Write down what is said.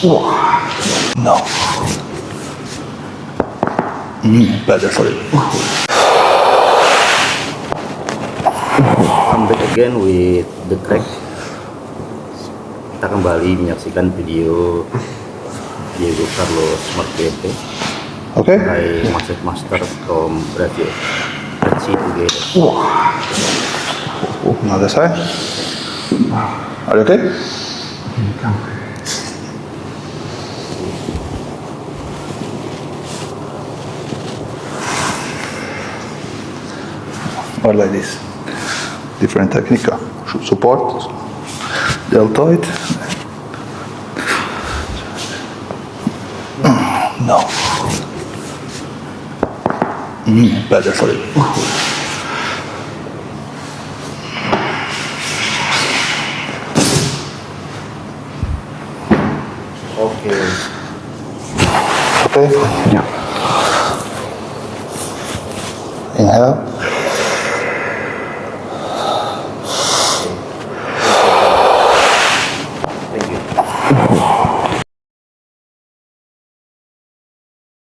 No. Better for you. Come back again with the track. Kita kembali menyaksikan video Diego Carlos Marquete Okay? by master from Brazil. Let's see together. Another side. Are you okay? Or like this. Different technique. Support. Deltoid. No. Better for you. Okay. Okay? Yeah. Inhale.